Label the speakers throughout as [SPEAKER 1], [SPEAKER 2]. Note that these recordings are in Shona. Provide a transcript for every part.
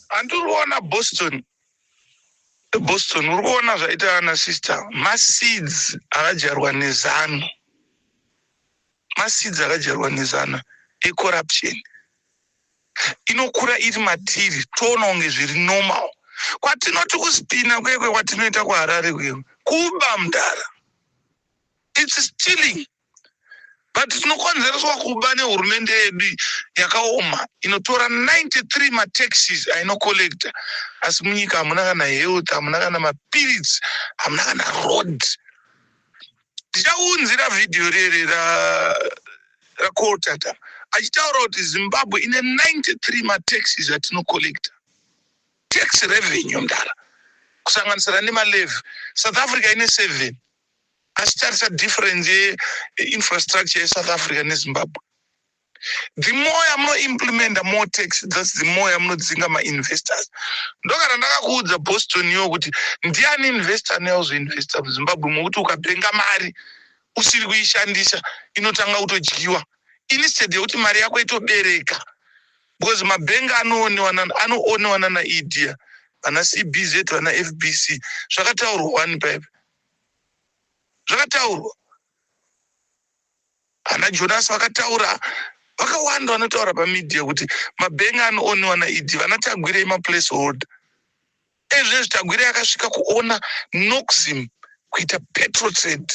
[SPEAKER 1] andiriona Boston urikuona zvaita ana sister maseeds akadyarwa nezano ecorruption inokura iri matiri toona kunge zviri normal kwatinoti kuspina kwekwe kwatinoita kuHarare kwekwe kuba mudara it's stealing but tinokonzereswa kuba nehurumende yedu yakaoma inotora 93 mataxes ainocollecta asi munyika hamuna kana health hamuna kana mapirits hamuna kana road. Ndichaunzira video rere raKotata achitaura kuti Zimbabwe ine 93 mataxes atinocollecta tax revenue mudara kusanganisira nemalevy. South Africa ine 7 asi tarisa difference infrastructure yeSouth Africa neZimbabwe. The more yamuno implementa more tax, that's the more yamunodzinga ma-investors. Ndokana ndakakuudza Boston yo kuti ndiani investor neauzoinvesta muZimbabwe mokuti ukapenga mari usiri kuishandisa inotanga kutodyiwa instead yekuti mari yako itobereka because mabhenga anoonewana naIDEA vana CBZ vana FBC zvakataurwa one pipe zvakataurwa ana Jonas vakataura vakawanda vanotaura pamedia kuti mabhenga anoonewa naIDEA vana Tagwire maplaceholder ezvezvo Tagwire yakasvika kuona Noxim kuita Petrotrade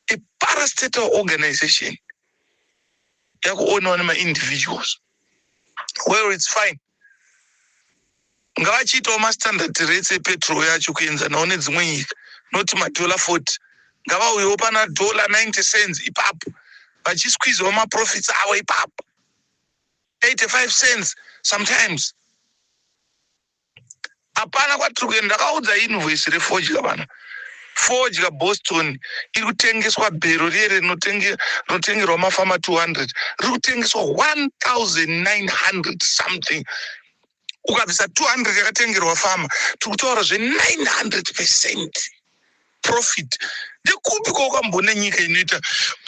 [SPEAKER 1] a parastatal organization yakuonewa nema-individuals. Well, it's fine. Ngavachiitawo ma-standard rates epetrol yacho kuenzanawo nedzimwe nyika noti $40 ngavauyewo pana $90 ipapo vachisqueezawo ma-profits avo ipapo 85 cents sometimes. Hapana kwatiri kuenda. Ndakaudza invoice refodya vana fodya Boston iri kutengeswa bhero riye rinotengerwa mafama 200 riri kutengeswa 1900 something. Ukabvisa 200 yakatengerwa fama tiri kutaura zve900% profit. Ndekupi kwakambona nyika inoita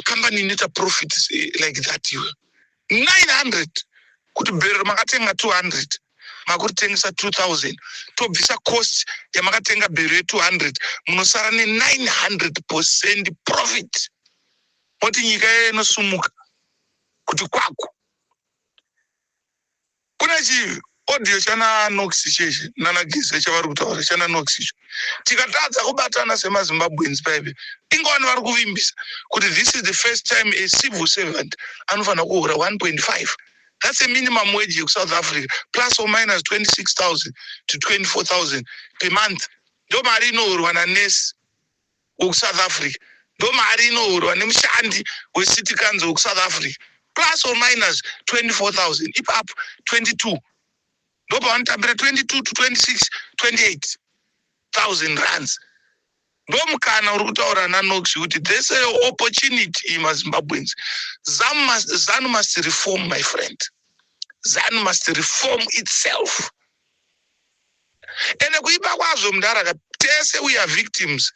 [SPEAKER 1] company inoita profits like that iwe 900 kuti bhero makatenga 200 makuritengesa 2000 tobvisa cost yamakatenga bhero ye200 munosara ne900% profit. Moti nyika yeyo inosumuka kuti kwako. Kuna audio chana Nox cheche nanagize chavari kutaura chana Nox icho tikatadza kubatana semaZimbabweans paibe ingoni vari kuvimbisa kuti this is the first time a civil servant anofanira kuhura 1.5. That's a minimum wage in South Africa, plus or minus 26,000 to 24,000 per month. Ndo mari inohurwa nanesi South Africa. Ndo mari inohurwa nemushandi weCity Council South Africa, plus or minus 24,000. Ipapo 22. Ndo pavanotambira 22 to 26, 28,000 rands. Ndo mukana uri kutaura naNox kuti there's an opportunity in Zimbabweans. ZANU must reform, my friend. ZANU must reform itself. Ene kuipa kwazvo mudara tese we are victims.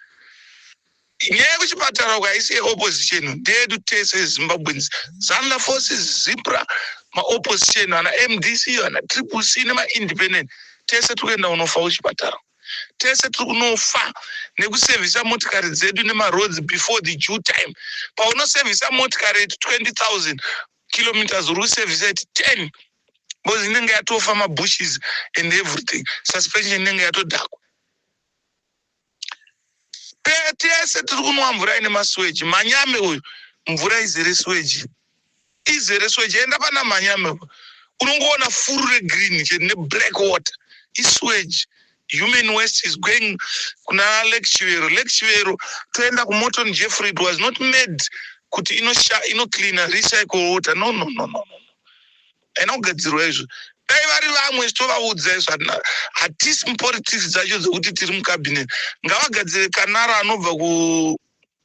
[SPEAKER 1] Nyaya kuchipatara kwaisi opposition ndedu tese Zimbabweans. ZANU forces ZIPRA ma-opposition vana MDC vana Triple C nema-independent tese tiri kuenda kunofa kuchipatara. Tese tiri kunofa nekusevhisa motikari dzedu nemaroads before the due time. Paunosevhisa motikari 20,000 kilometers uri kusevhisa 10 because inenge yatofa mabushes and everything. Suspension inenge yatodhakwa. Tese tiri kunwa mvura ine masweji. Manyame uyu mvura izere sweji. Enda pana Manyame unongoona furu regreen ne-black water isweji. Human waste is going kuna Lake Chivero toenda kuMorton Jeffrey. It was not made kuti ino clean recycle water. No. Ainogadzirwa izvo. Dai vari vamwe tovaudza izvo hatisi mupolitics dzacho dzokuti tiri mucabinet. Ngavagadzire kanara anobva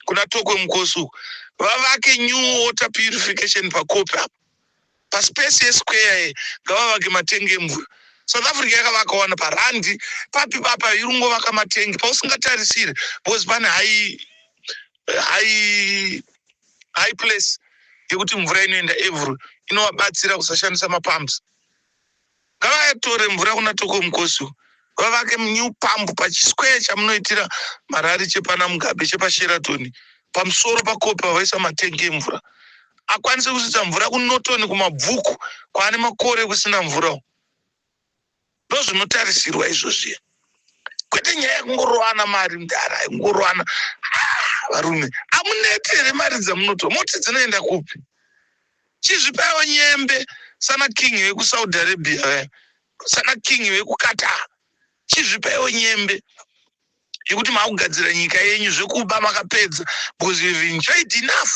[SPEAKER 1] kuna Tokwe Mukosu. Vavake new water purification pakopi apo. Paspace yeSquare ngavavake matengi emvura. South Africa yakavakawana parandi papi papa irungovaka matengi pausingatarisire because pane high place yekuti mvura inoenda every inovabatsira kusashandisa mapumps. ngavatore mvura kuna Toko Mukosi vavake new pump pachisquare chamunoitira marari chepana Mugabe chepasheraton pamusoro pakopi pavaisa matengi emvura akwanise kusisa mvura kunotoni kumabvuku kwaane makore kusina mvura ndozvinotarisirwa izvozvi kwete nyaya yekungorowana mari mudhara kungorowana varume amunetere mari dzamunotora moti dzinoenda kupi chizvipaiwo nyembe sana king wekuSaudi Arabia sana king wekuQatar chizvipaiwo nyembe yekuti maakugadzira nyika yenyu zvekuba makapedza because you've enjoyed enough